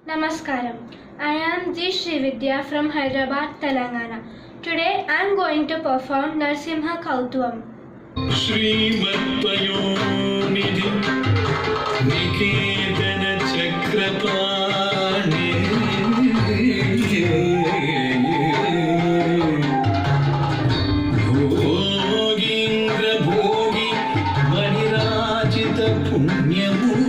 Namaskaram. I am G. Srividya from Hyderabad, Telangana. Today I am going to perform Narsimha Kautvam. श्रीमत्पयोनिधि निकेतन चक्रपाणि भोगीन्द्र भोगी मणिराजित पुण्यमूर्ति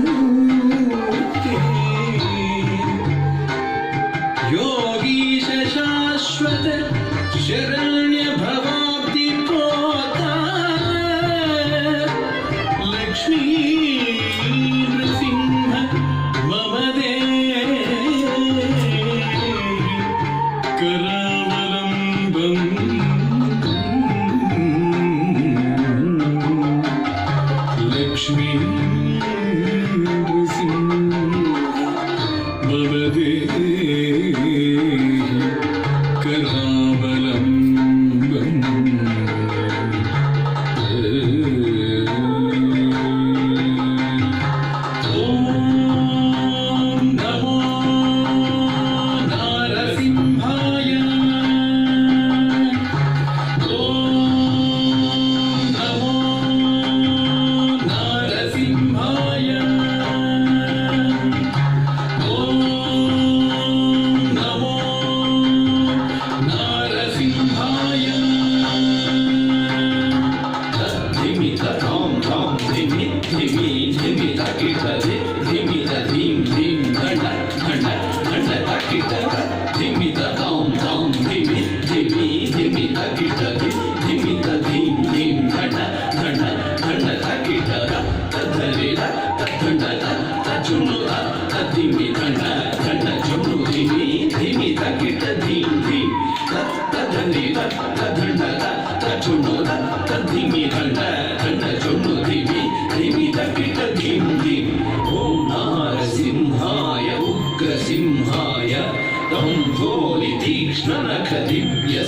योगीश शाश्वत शरण्य भवाब्धि प्रोता लक्ष्मी नृसिंह मम देहि करावलम्बम् लक्ष्मी नृसिंह मम देहि करावलम्बम्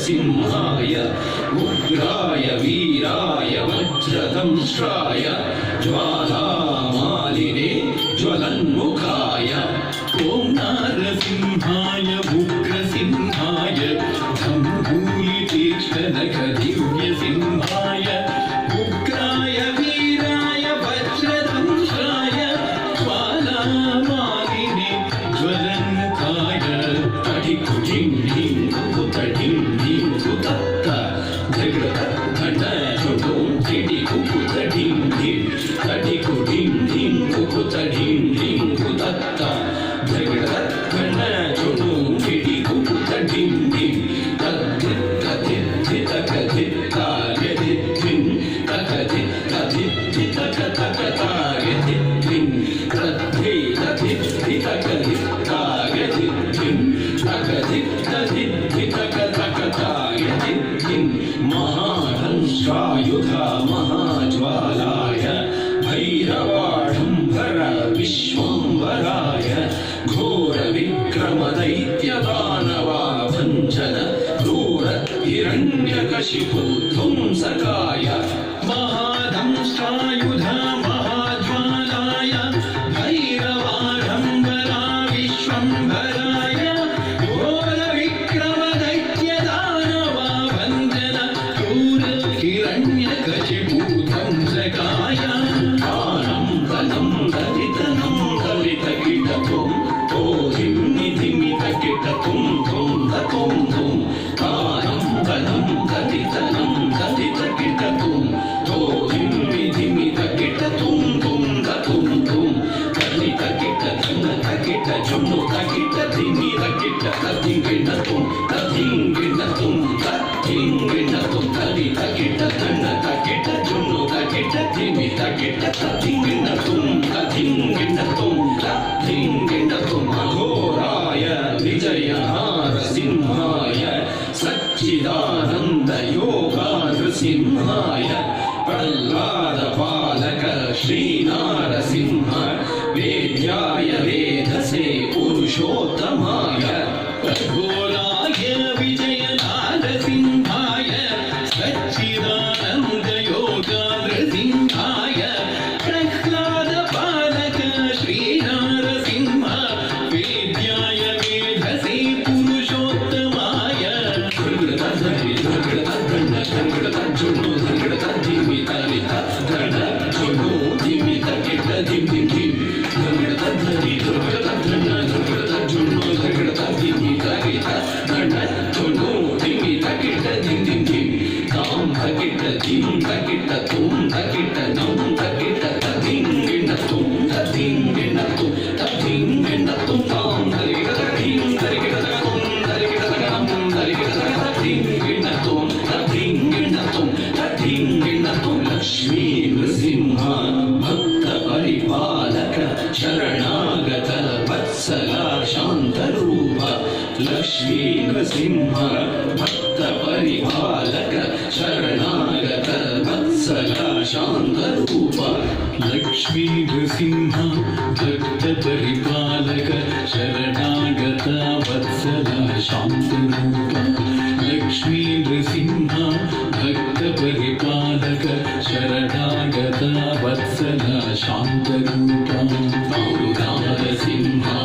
सिंहाय उग्राय वीराय वज्रदंष्ट्राय ज्वालामालिने ज्वलन्मुखाय ॐ नारसिंहाय उग्रसिंहाय धम्भूलितीक्ष्णनखदिव्यसिंहाय उग्राय वीराय वज्रदंष्ट्राय ज्वालामालिने ज्वलन्मुखाय तडिकुटिं महाहंसायुधा महाज्वालाय भैरवाढम्बर विश्वम्भराय घोरविक्रमदैत्यदानवाभञ्जन क्रूर हिरण्यकशिपुध्वंसकाय महादंष्ट्रायुधा महाज्वालाय भैरवाढम्बर विश्वम्भराय हिरण्यकशिपुध्वंसकाय आनं तनं दलितनं दलितकिटतुं ओधिं निधिमितकिटतुं धुं धतुं धुं आनं तनं दलितनं दलितकिटतुं ओधिं निधिमितकिटतुं धुं धतुं धुं दलितकिटजुन्नुतकिटधिमितकिटतधिङ्गिणतुं तधिङ्गिणतुं तधिङ्गिणतुं तधिङ्गिणतुं अघोराय विजयहारसिंहाय सच्चिदानन्दयोगानृसिंहाय प्रह्लादपालक श्रीनारसिंह वेद्याय वेधसे पुरुषोत्तमाय अघोराय विजयनारसिंहाय सच्चिदानन्दयोगानृसिंहाय प्रह्लादपालक श्रीनारसिंह वेद्याय शान्तरूप लक्ष्मी नृसिंह भक्त परिपालक शरणागत वत्सल शान्तरूप लक्ष्मी नृसिंह भक्त परिपालक शरणागत वत्सल शान्तरूप लक्ष्मी नृसिंह भक्त परिपालक शरणागत वत्सल शान्तरूप नरसिंह